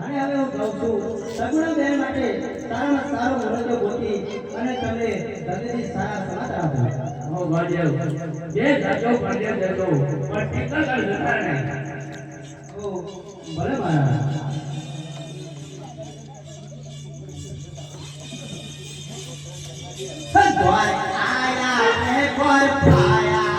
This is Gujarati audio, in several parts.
અને હવે હું કહું છું સગુણા બેન માટે સારામાં સારો મુહૂર્ત ગોતી અને તમને જલ્દીથી સારા સમાચાર આપો. ઓ મહાદેવ જે જાજો પડ્યો દેતો પણ ટીકા કર જતા નહીં. ઓ ભલે મહારાજ. દ્વાર આયા હે દ્વાર આયા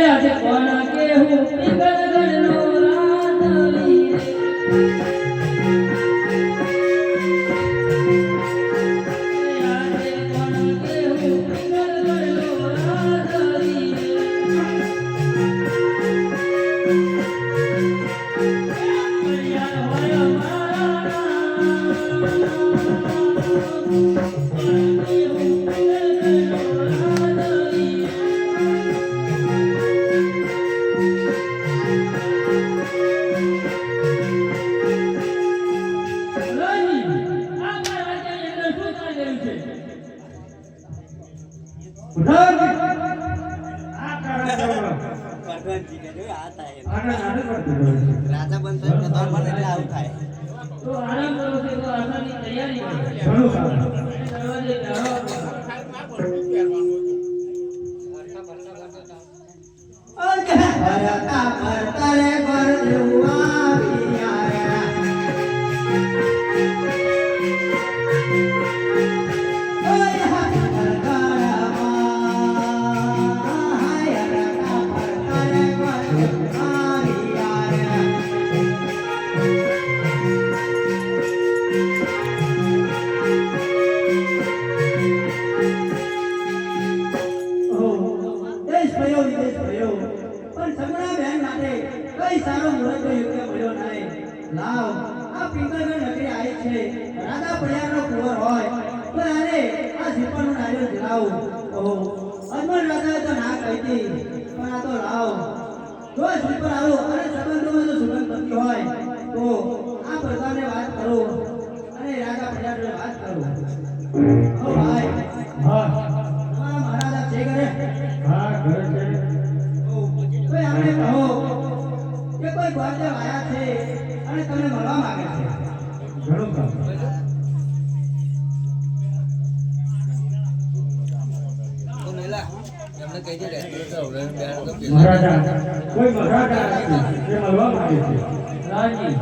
આજે કોણ કેવું પિંગળગઢનો રાધવી રે આજે કોણ કેવું પિંગળગઢનો રાધવી રે યાર હોય રાજા બનતો પ્રધાન બને એટલે આવું થાય. તો આરામ કરો છો તો આસાની તૈયારી કરો. ઘણું સારું. દરવાજે જાઓ. ભરતા ભરતા રે ભરલુઆ પિયારા ઓય હરગાળામાં હાય રતા ભરતા રે ભરલુઆ પિયારા દેશ ભયો વિદેશ ભયો પણ સગુણા બેન માટે કઈ સારો મુહૂર્ત યોગ્ય મળ્યો નહીં. લાવ આ પિંગળગઢ નગરી આવી છે રાધા પડિયાનો કુંવર હોય તો આને આ શ્રીફળનું નારિયેળ દિલાવું. ઓહો અજમલ રાજાએ તો ના કહી હતી પણ આ તો લાવ જો શ્રીફળ આવો અને સંબંધોમાં જો સુગંધ થતી હોય તો આ પ્રધાનને વાત કરો અને રાધા પડિયાને વાત કરો. ઓ ભાઈ હા તમારા મહારાજા છે ઘરે? હા ઘરે છે. કોઈ આપણે કહો કે કોઈ ગોત્ર આયા છે અને તમને મળવા માંગે છે. ઘણું સારું. મહારાજા કોઈ મહારાજા જે મળવા માંગે છે. રાજી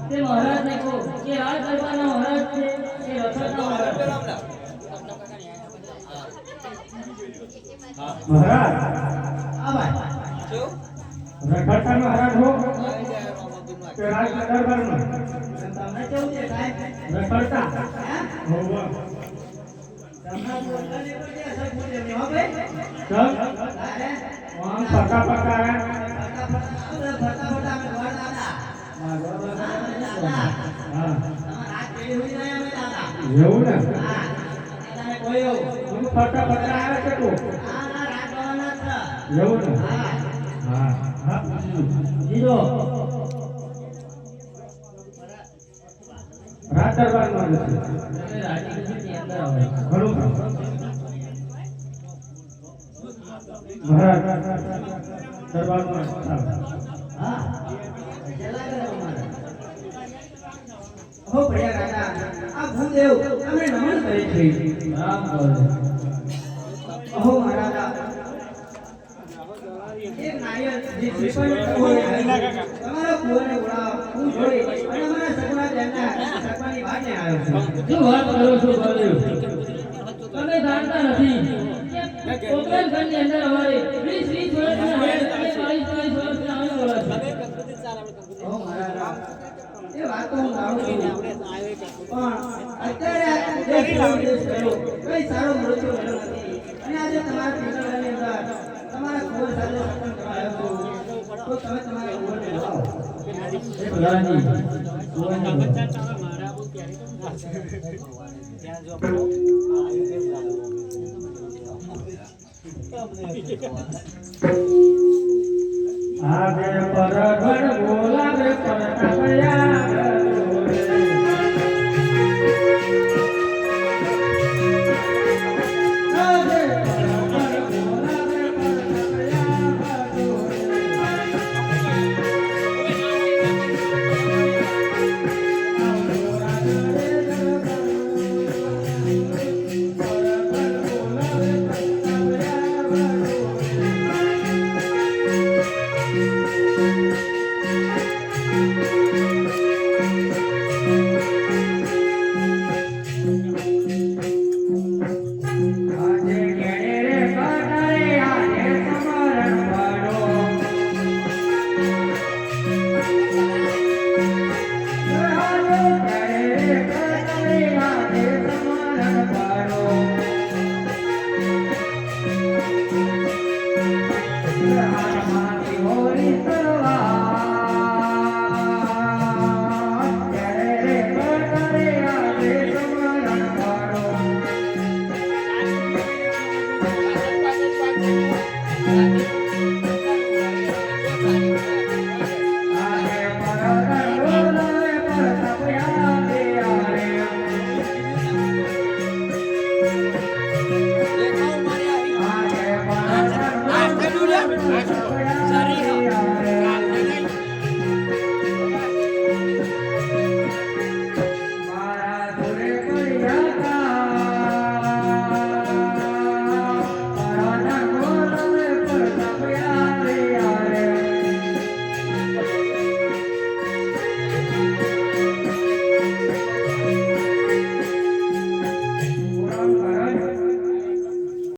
તે મહારાજને કહો કે આ દરબારના મહારાજ છે કે રથના મહારાજ છે. મહારાજ આ ભાઈ રખડતા મહારાજ હો કે રાજ દરબારનો તમને કેવું છે સાહેબ? રખડતા હે? હોવા તમને બોલવાની કોઈ છે અસર પૂછે નહીં હો ભાઈ? સર તારે આમ પકા પકા ફરતા ફરતા અમે ઘર દાદા. હા, દાદા. હા તમારા હાથ પેઢી હોઈ જાય અમે દાદા. એવું ને હા, દાદાને કોયો. હું ફરતા ફરતા આવે છે તું હા, ના, રાત જવાના જ છે. એવું ને હા. હા હા જીજો. રાજ દરબારમાં નથી તમે રાજી ખુશીની અંદર આવો. ઘણું સારું. મહારાજ દરબારમાં સારું. હા. જલા કરે અમારે. હો ભડિયા કાકા આ ભૂદેવ અમે નમન કરે છે. રામ બોલો. અહો મહારાજા એક નારિયેળ જે તમારા કુવાને બોલાવો હું જોઈ અને અમારા સગુણા બેનના સગવાની વાટે આવ્યો છું. શું વાત કરો છો બાલદેવ? તમે જાણતા નથી કે કોકરેલખંડની અંદર અમારે 20 વર્ષના હેડ અને 22 વર્ષના આવીવાળા છે. ઓ મહારાજ એ વાત તો હું જાણું છું પણ અત્યારે જે વિદેશ ગયો કઈ સારો મૃત્યુ મળ્યો નથી અને આજે તમારા પિંગળની અંદર તમારા કુવર સાથે સત્સંગ કરવા આવ્યો છું તો તમે તમારા કુવરને બોલાવો. એ ભલાજી આગે પરગડ બોલાવે પર કાકયા